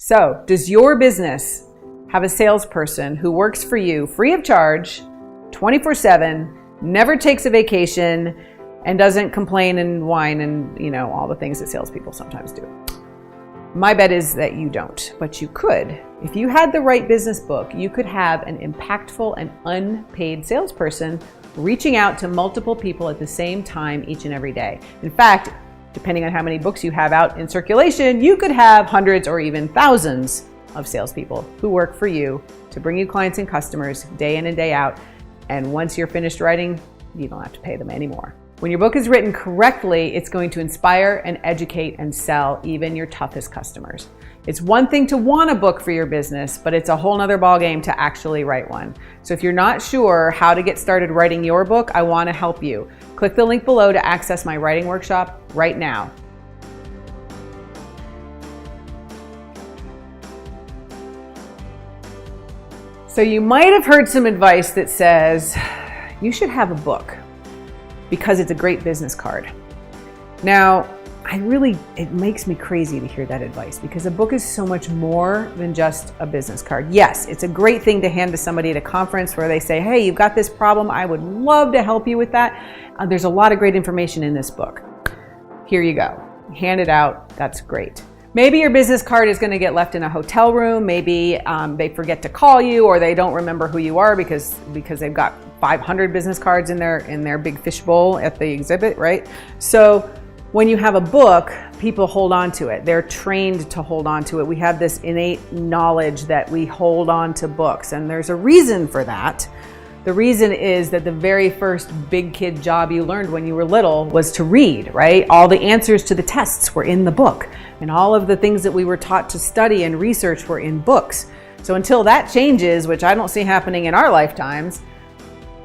So, does your business have a salesperson who works for you free of charge, 24/7, never takes a vacation, and doesn't complain and whine and, all the things that salespeople sometimes do? My bet is that you don't, but you could. If you had the right business book, you could have an impactful and unpaid salesperson reaching out to multiple people at the same time each and every day. In fact, depending on how many books you have out in circulation, you could have hundreds or even thousands of salespeople who work for you to bring you clients and customers day in and day out. And once you're finished writing, you don't have to pay them anymore. When your book is written correctly, it's going to inspire and educate and sell even your toughest customers. It's one thing to want a book for your business, but it's a whole nother ballgame to actually write one. So if you're not sure how to get started writing your book, I want to help you. Click the link below to access my writing workshop right now. So you might have heard some advice that says you should have a book because it's a great business card. Now, it makes me crazy to hear that advice because a book is so much more than just a business card. Yes, it's a great thing to hand to somebody at a conference where they say, hey, you've got this problem. I would love to help you with that. There's a lot of great information in this book. Here you go. Hand it out. That's great. Maybe your business card is going to get left in a hotel room. Maybe they forget to call you, or they don't remember who you are because they've got 500 business cards in their big fishbowl at the exhibit, right? So when you have a book, people hold on to it. They're trained to hold on to it. We have this innate knowledge that we hold on to books, and there's a reason for that. The reason is that the very first big kid job you learned when you were little was to read, right? All the answers to the tests were in the book, and all of the things that we were taught to study and research were in books. So until that changes, which I don't see happening in our lifetimes,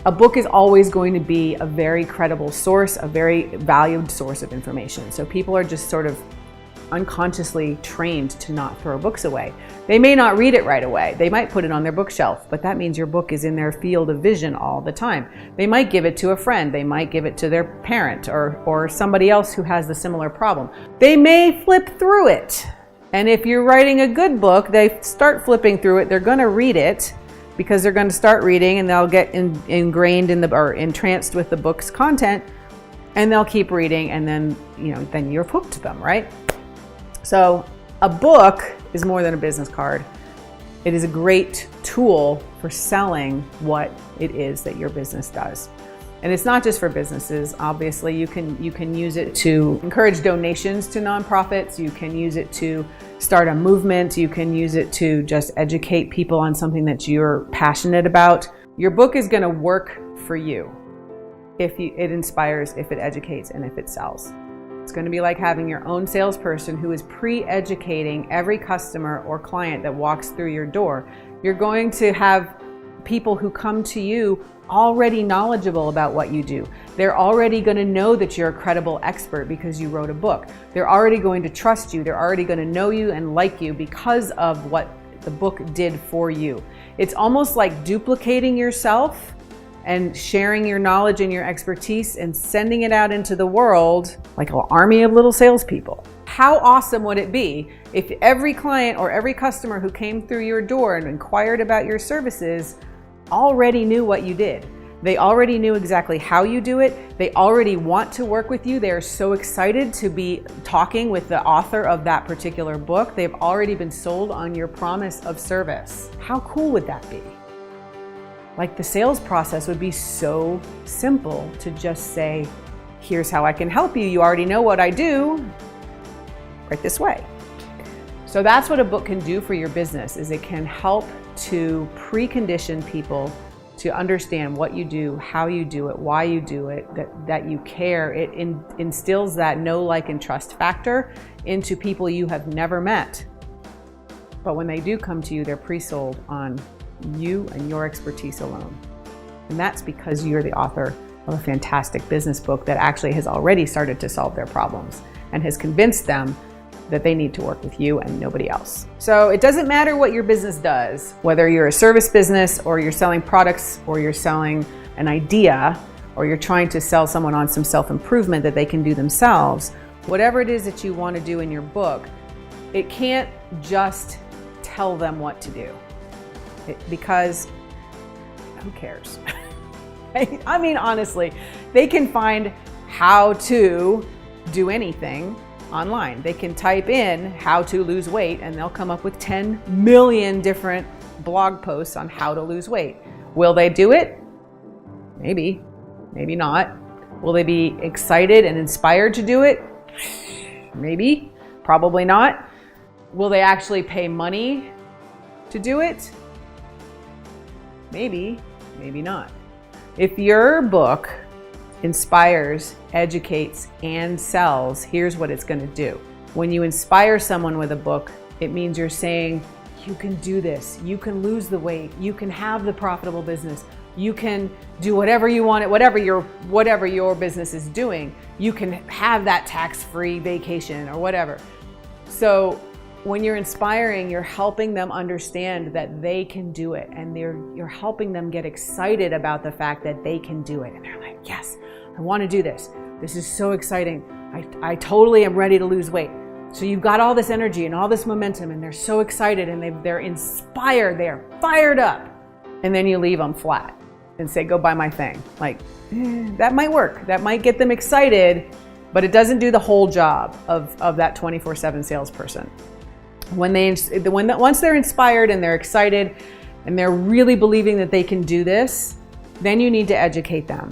a book is always going to be a very credible source, a very valued source of information. So people are just sort of unconsciously trained to not throw books away. They may not read it right away. They might put it on their bookshelf, but that means your book is in their field of vision all the time. They might give it to a friend. They might give it to their parent or somebody else who has the similar problem. They may flip through it. And if you're writing a good book, they start flipping through it. They're going to read it, because they're going to start reading and they'll get ingrained or entranced with the book's content, and they'll keep reading, and then you're hooked them, right? So a book is more than a business card. It is a great tool for selling what it is that your business does. And it's not just for businesses. Obviously, you can use it to encourage donations to nonprofits. You can use it to start a movement. You can use it to just educate people on something that you're passionate about. Your book is going to work for you if it inspires, if it educates, and if it sells. It's going to be like having your own salesperson who is pre-educating every customer or client that walks through your door. You're going to have people who come to you already knowledgeable about what you do. They're already going to know that you're a credible expert because you wrote a book. They're already going to trust you. They're already going to know you and like you because of what the book did for you. It's almost like duplicating yourself and sharing your knowledge and your expertise and sending it out into the world like an army of little salespeople. How awesome would it be if every client or every customer who came through your door and inquired about your services already knew what you did? They already knew exactly how you do it. They already want to work with you. They are so excited to be talking with the author of that particular book. They've already been sold on your promise of service. How cool would that be? Like, the sales process would be so simple to just say, here's how I can help you. You already know what I do. Right this way. So that's what a book can do for your business, is it can help to precondition people to understand what you do, how you do it, why you do it, that you care. It instills that know, like, and trust factor into people you have never met. But when they do come to you, they're pre-sold on you and your expertise alone. And that's because you're the author of a fantastic business book that actually has already started to solve their problems and has convinced them that they need to work with you and nobody else. So it doesn't matter what your business does, whether you're a service business or you're selling products or you're selling an idea or you're trying to sell someone on some self-improvement that they can do themselves, whatever it is that you want to do in your book, it can't just tell them what to do. Because who cares? I mean, honestly, they can find how to do anything online. They can type in how to lose weight and they'll come up with 10 million different blog posts on how to lose weight. Will they do it? Maybe, maybe not. Will they be excited and inspired to do it? Maybe, probably not. Will they actually pay money to do it? Maybe, maybe not. If your book inspires, educates, and sells, here's what it's going to do. When you inspire someone with a book, it means you're saying, you can do this, you can lose the weight, you can have the profitable business, you can do whatever you want, whatever your business is doing, you can have that tax-free vacation or whatever. So when you're inspiring, you're helping them understand that they can do it, and you're helping them get excited about the fact that they can do it. And they're like, yes, I want to do this. This is so exciting. I totally am ready to lose weight. So you've got all this energy and all this momentum, and they're so excited and they're inspired, they're fired up. And then you leave them flat and say, go buy my thing. Like, that might work. That might get them excited, but it doesn't do the whole job of that 24/7 salesperson. Once they're inspired and they're excited and they're really believing that they can do this, then you need to educate them.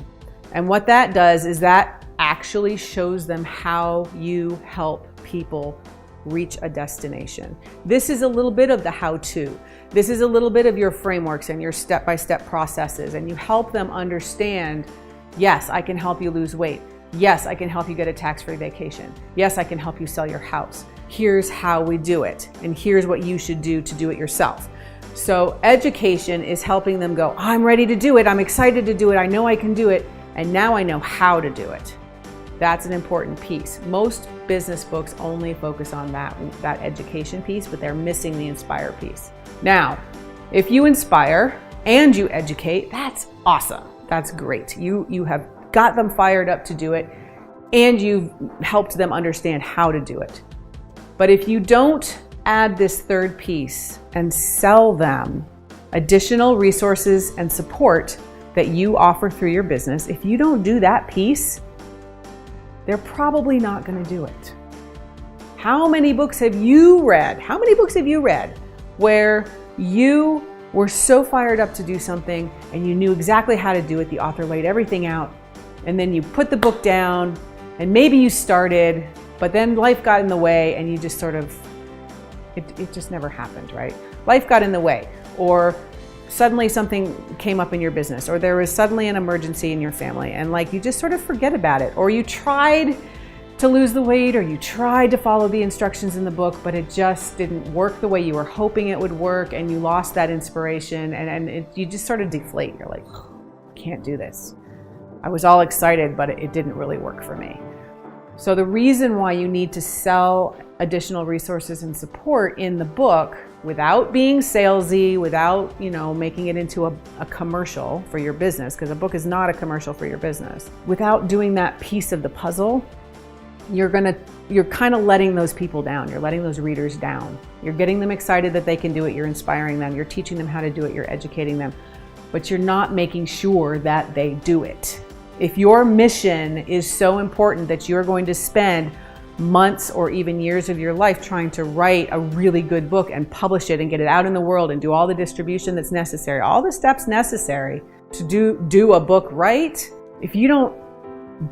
And what that does is that actually shows them how you help people reach a destination. This is a little bit of the how-to. This is a little bit of your frameworks and your step-by-step processes, and you help them understand, yes, I can help you lose weight. Yes, I can help you get a tax-free vacation. Yes, I can help you sell your house. Here's how we do it, and here's what you should do to do it yourself. So education is helping them go, I'm ready to do it, I'm excited to do it, I know I can do it, and now I know how to do it. That's an important piece. Most business books only focus on that education piece, but they're missing the inspire piece. Now, if you inspire and you educate, that's awesome. That's great. You have got them fired up to do it, and you've helped them understand how to do it. But if you don't add this third piece and sell them additional resources and support that you offer through your business, if you don't do that piece, they're probably not going to do it. How many books have you read? How many books have you read where you were so fired up to do something and you knew exactly how to do it, the author laid everything out, and then you put the book down and maybe you started, but then life got in the way and you just sort of, it just never happened, right? Life got in the way, or suddenly something came up in your business, or there was suddenly an emergency in your family, and like you just sort of forget about it, or you tried to lose the weight, or you tried to follow the instructions in the book, but it just didn't work the way you were hoping it would work, and you lost that inspiration, and you just sort of deflate. You're like, I can't do this. I was all excited, but it didn't really work for me. So the reason why you need to sell additional resources and support in the book without being salesy, without, making it into a commercial for your business, because a book is not a commercial for your business, without doing that piece of the puzzle, you're kind of letting those people down. You're letting those readers down. You're getting them excited that they can do it. You're inspiring them. You're teaching them how to do it. You're educating them, but you're not making sure that they do it. If your mission is so important that you're going to spend months or even years of your life trying to write a really good book and publish it and get it out in the world and do all the distribution that's necessary, all the steps necessary to do a book right, if you don't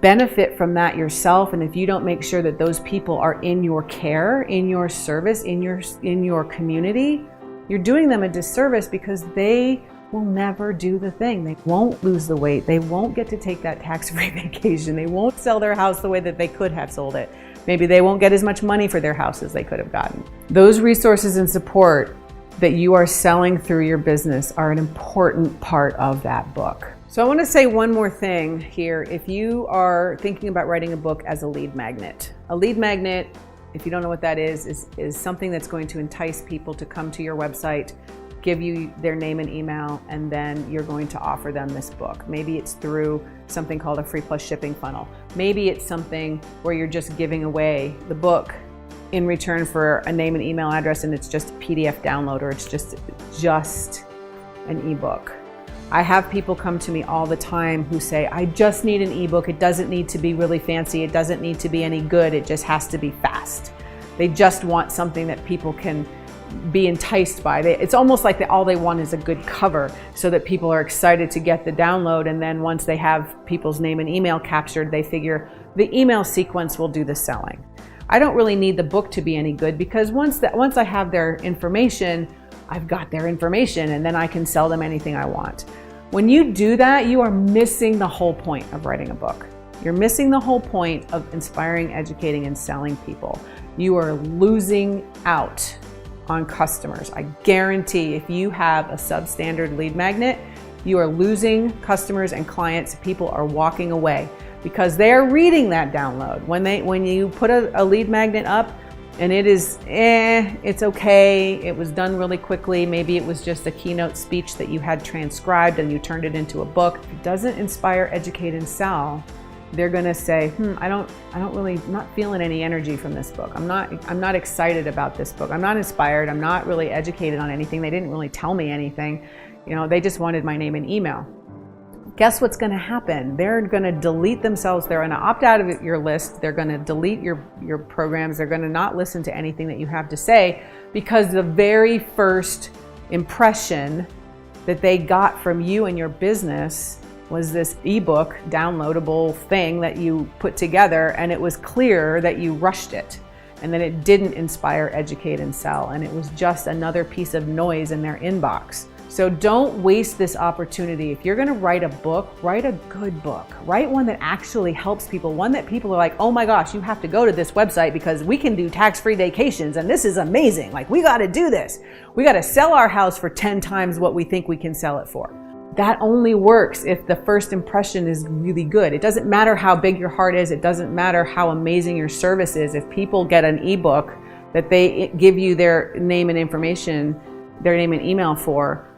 benefit from that yourself, and if you don't make sure that those people are in your care, in your service, in your community, you're doing them a disservice, because they will never do the thing. They won't lose the weight. They won't get to take that tax-free vacation. They won't sell their house the way that they could have sold it. Maybe they won't get as much money for their house as they could have gotten. Those resources and support that you are selling through your business are an important part of that book. So I want to say one more thing here. If you are thinking about writing a book as a lead magnet, if you don't know what that is something that's going to entice people to come to your website, give you their name and email, and then you're going to offer them this book. Maybe it's through something called a free plus shipping funnel. Maybe it's something where you're just giving away the book in return for a name and email address, and it's just a PDF download, or it's just an ebook. I have people come to me all the time who say, I just need an ebook. It doesn't need to be really fancy. It doesn't need to be any good. It just has to be fast. They just want something that people can be enticed by. It's almost like all they want is a good cover so that people are excited to get the download. And then once they have people's name and email captured, they figure the email sequence will do the selling. I don't really need the book to be any good, because once I have their information, I've got their information, and then I can sell them anything I want. When you do that, you are missing the whole point of writing a book. You're missing the whole point of inspiring, educating, and selling people. You are losing out on customers. I guarantee if you have a substandard lead magnet, you are losing customers and clients. People are walking away because they are reading that download. When you put a lead magnet up and it is, it's okay, it was done really quickly, maybe it was just a keynote speech that you had transcribed and you turned it into a book. If it doesn't inspire, educate, and sell, they're gonna say, I'm not feeling any energy from this book. I'm not excited about this book. I'm not inspired. I'm not really educated on anything. They didn't really tell me anything. They just wanted my name and email. Guess what's gonna happen? They're gonna delete themselves. They're gonna opt out of your list. They're gonna delete your programs. They're gonna not listen to anything that you have to say, because the very first impression that they got from you and your business was this ebook downloadable thing that you put together, and it was clear that you rushed it and that it didn't inspire, educate, and sell, and it was just another piece of noise in their inbox. So don't waste this opportunity. If you're gonna write a book, write a good book. Write one that actually helps people, one that people are like, oh my gosh, you have to go to this website because we can do tax-free vacations and this is amazing. Like, we gotta do this. We gotta sell our house for 10 times what we think we can sell it for. That only works if the first impression is really good. It doesn't matter how big your heart is. It doesn't matter how amazing your service is. If people get an ebook that they give you their name and information, their name and email for,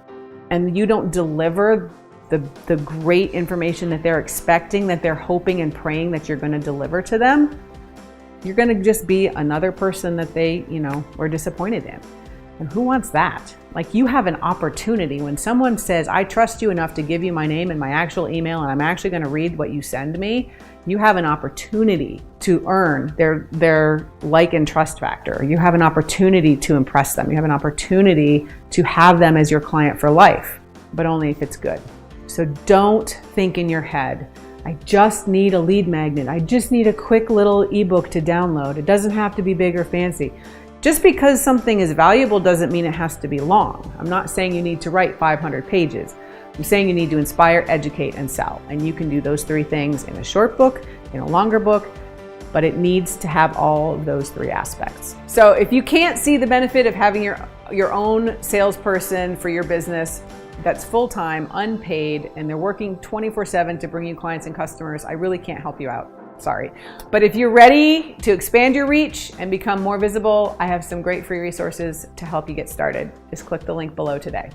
and you don't deliver the great information that they're expecting, that they're hoping and praying that you're going to deliver to them, you're going to just be another person that they, were disappointed in. And who wants that? Like, you have an opportunity. When someone says, I trust you enough to give you my name and my actual email, and I'm actually going to read what you send me, you have an opportunity to earn their like and trust factor. You have an opportunity to impress them. You have an opportunity to have them as your client for life, but only if it's good. So don't think in your head, I just need a lead magnet. I just need a quick little ebook to download. It doesn't have to be big or fancy. Just because something is valuable doesn't mean it has to be long. I'm not saying you need to write 500 pages. I'm saying you need to inspire, educate, and sell. And you can do those 3 things in a short book, in a longer book, but it needs to have all of those 3 aspects. So if you can't see the benefit of having your own salesperson for your business that's full-time, unpaid, and they're working 24/7 to bring you clients and customers, I really can't help you out. Sorry. But if you're ready to expand your reach and become more visible, I have some great free resources to help you get started. Just click the link below today.